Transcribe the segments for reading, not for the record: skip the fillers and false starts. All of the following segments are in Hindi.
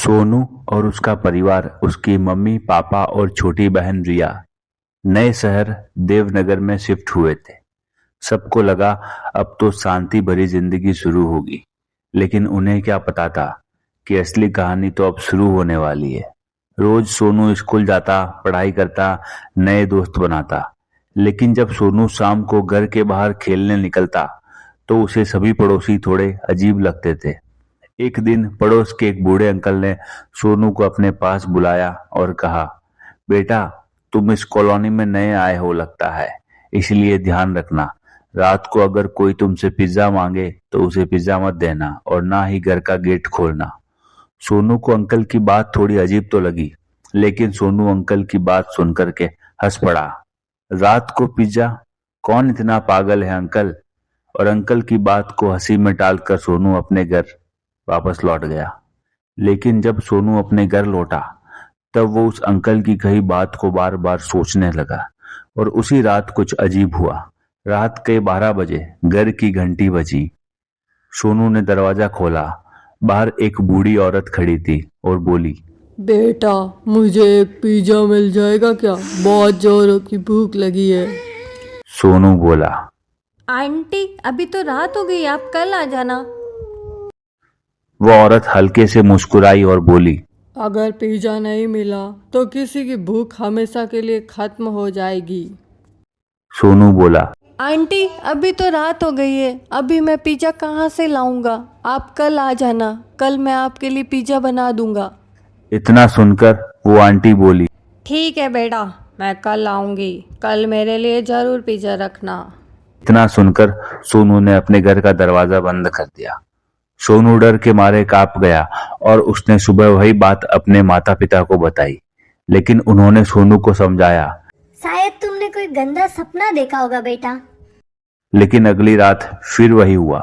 सोनू और उसका परिवार उसकी मम्मी पापा और छोटी बहन रिया नए शहर देवनगर में शिफ्ट हुए थे। सबको लगा अब तो शांति भरी जिंदगी शुरू होगी, लेकिन उन्हें क्या पता था कि असली कहानी तो अब शुरू होने वाली है। रोज सोनू स्कूल जाता, पढ़ाई करता, नए दोस्त बनाता, लेकिन जब सोनू शाम को घर के बाहर खेलने निकलता तो उसे सभी पड़ोसी थोड़े अजीब लगते थे। एक दिन पड़ोस के एक बूढ़े अंकल ने सोनू को अपने पास बुलाया और कहा, बेटा, तुम इस कॉलोनी में नए आए हो लगता है, इसलिए ध्यान रखना, रात को अगर कोई तुमसे पिज्जा मांगे तो उसे पिज्जा मत देना और ना ही घर का गेट खोलना। सोनू को अंकल की बात थोड़ी अजीब तो लगी, लेकिन सोनू अंकल की बात सुनकर के हंस पड़ा। रात को पिज्जा? कौन इतना पागल है अंकल? और अंकल की बात को हंसी में टालकर सोनू अपने घर वापस लौट गया। लेकिन जब सोनू अपने घर लौटा तब वो उस अंकल की कही बात को बार बार सोचने लगा और उसी रात कुछ अजीब हुआ। रात के 12 बजे घर की घंटी बजी। सोनू ने दरवाजा खोला। बाहर एक बूढ़ी औरत खड़ी थी और बोली, बेटा, मुझे एक पिज्जा मिल जाएगा क्या? बहुत जोरों की भूख लगी है। सोनू बोला, आंटी, अभी तो रात हो गई, आप कल आ जाना। वो औरत हल्के से मुस्कुराई और बोली, अगर पिज्जा नहीं मिला तो किसी की भूख हमेशा के लिए खत्म हो जाएगी। सोनू बोला, आंटी, अभी तो रात हो गई है, अभी मैं पिज्जा कहाँ से लाऊंगा? आप कल आ जाना, कल मैं आपके लिए पिज्जा बना दूंगा। इतना सुनकर वो आंटी बोली, ठीक है बेटा, मैं कल आऊंगी, कल मेरे लिए जरूर पिज्जा रखना। इतना सुनकर सोनू ने अपने घर का दरवाजा बंद कर दिया। सोनू डर के मारे कांप गया और उसने सुबह वही बात अपने माता पिता को बताई, लेकिन उन्होंने सोनू को समझाया। शायद तुमने कोई गंदा सपना देखा होगा बेटा। लेकिन अगली रात फिर वही हुआ।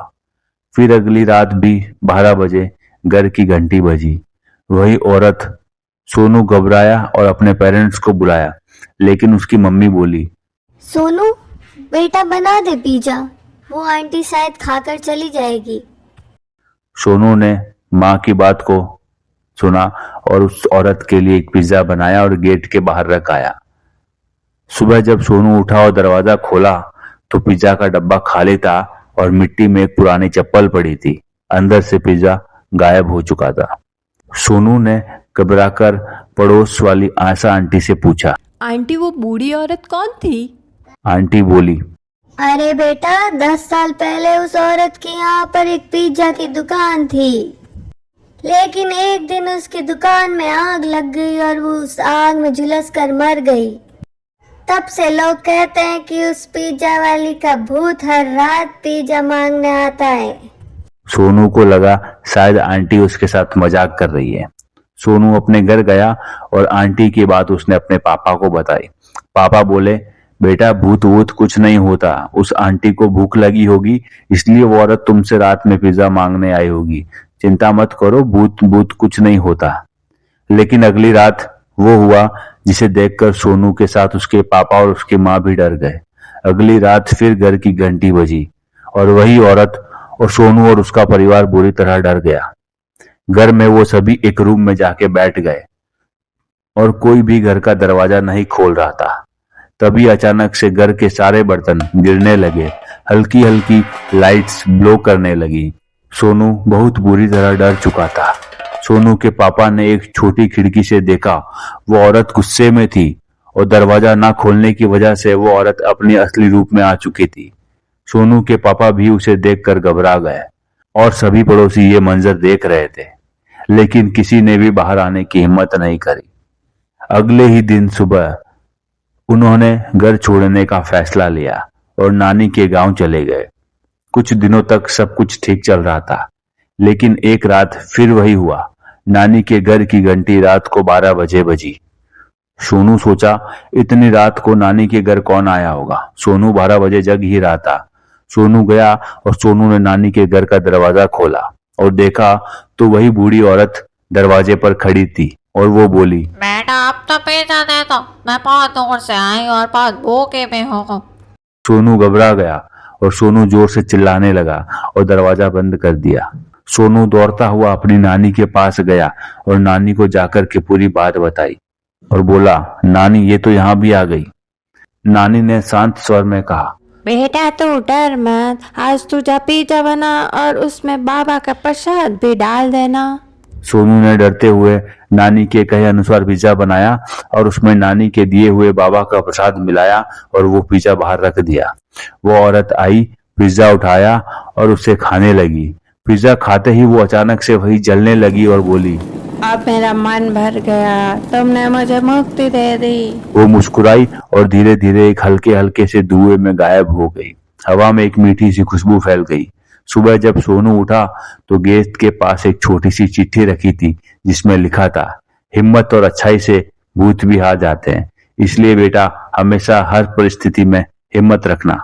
फिर अगली रात भी 12 बजे घर की घंटी बजी। वही औरत। सोनू घबराया और अपने पेरेंट्स को बुलाया, लेकिन उसकी मम्मी बोली, सोनू, बेटा बना दे पिज्जा, वो आंटी शायद खाकर चली जाएगी। सोनू ने माँ की बात को सुना और उस औरत के लिए एक पिज्जा बनाया और गेट के बाहर रख आया। सुबह जब सोनू उठा और दरवाजा खोला तो पिज्जा का डब्बा खाली था और मिट्टी में एक पुरानी चप्पल पड़ी थी। अंदर से पिज्जा गायब हो चुका था। सोनू ने घबराकर पड़ोस वाली आशा आंटी से पूछा। आंटी, वो बूढ़ी औरत कौन थी? आंटी बोली, अरे बेटा, 10 साल पहले उस औरत के यहाँ पर एक पिज्जा की दुकान थी, लेकिन एक दिन उसकी दुकान में आग लग गई और वो उस आग में झुलस कर मर गई। तब से लोग कहते हैं कि उस पिज्जा वाली का भूत हर रात पिज्जा मांगने आता है। सोनू को लगा शायद आंटी उसके साथ मजाक कर रही है। सोनू अपने घर गया और आंटी की बात उसने अपने पापा को बताई। पापा बोले, बेटा, भूत वूत कुछ नहीं होता, उस आंटी को भूख लगी होगी, इसलिए वो औरत तुमसे रात में पिज्जा मांगने आई होगी। चिंता मत करो, भूत भूत कुछ नहीं होता। लेकिन अगली रात वो हुआ जिसे देखकर सोनू के साथ उसके पापा और उसकी माँ भी डर गए। अगली रात फिर घर की घंटी बजी और वही औरत और सोनू और उसका परिवार बुरी तरह डर गया। घर में वो सभी एक रूम में जाके बैठ गए और कोई भी घर का दरवाजा नहीं खोल रहा था। तभी अचानक से घर के सारे बर्तन गिरने लगे, हल्की हल्की लाइट्स ब्लो करने लगी। सोनू बहुत बुरी तरह डर चुका था। सोनू के पापा ने एक छोटी खिड़की से देखा, वो औरत गुस्से में थी और दरवाजा ना खोलने की वजह से वो औरत अपनी असली रूप में आ चुकी थी। सोनू के पापा भी उसे देखकर घबरा गए और सभी पड़ोसी ये मंजर देख रहे थे, लेकिन किसी ने भी बाहर आने की हिम्मत नहीं करी। अगले ही दिन सुबह उन्होंने घर छोड़ने का फैसला लिया और नानी के गांव चले गए। कुछ दिनों तक सब कुछ ठीक चल रहा था, लेकिन एक रात फिर वही हुआ। नानी के घर की घंटी रात को 12 बजे बजी। सोनू सोचा, इतनी रात को नानी के घर कौन आया होगा। सोनू 12 बजे जग ही रहा था। सोनू गया और सोनू ने नानी के घर का दरवाजा खोला और देखा तो वही बूढ़ी औरत दरवाजे पर खड़ी थी और वो बोली, बेटा, अब तो पिज्जा दे दो, मैं बहुत दूर से आई और बहुत भूखे में हूँ। सोनू घबरा गया और सोनू जोर से चिल्लाने लगा और दरवाजा बंद कर दिया। सोनू दौड़ता हुआ अपनी नानी के पास गया और नानी को जाकर के पूरी बात बताई और बोला, नानी ये तो यहाँ भी आ गई। नानी ने शांत स्वर में कहा, बेटा तू डर मत, आज तू जा पिज्जा बना और उसमें बाबा का प्रसाद भी डाल देना। सोनू ने डरते हुए नानी के कहे अनुसार पिज्जा बनाया और उसमें नानी के दिए हुए बाबा का प्रसाद मिलाया और वो पिज्जा बाहर रख दिया। वो औरत आई, पिज्जा उठाया और उसे खाने लगी। पिज्जा खाते ही वो अचानक से वही जलने लगी और बोली, अब मेरा मन भर गया, तुमने मुझे मुक्ति दे दी। वो मुस्कुराई और धीरे धीरे एक हल्के हल्के से धुएं में गायब हो गई। हवा में एक मीठी सी खुशबू फैल गई। सुबह जब सोनू उठा तो गेट के पास एक छोटी सी चिट्ठी रखी थी जिसमें लिखा था, हिम्मत और अच्छाई से भूत भी हार जाते हैं, इसलिए बेटा हमेशा हर परिस्थिति में हिम्मत रखना।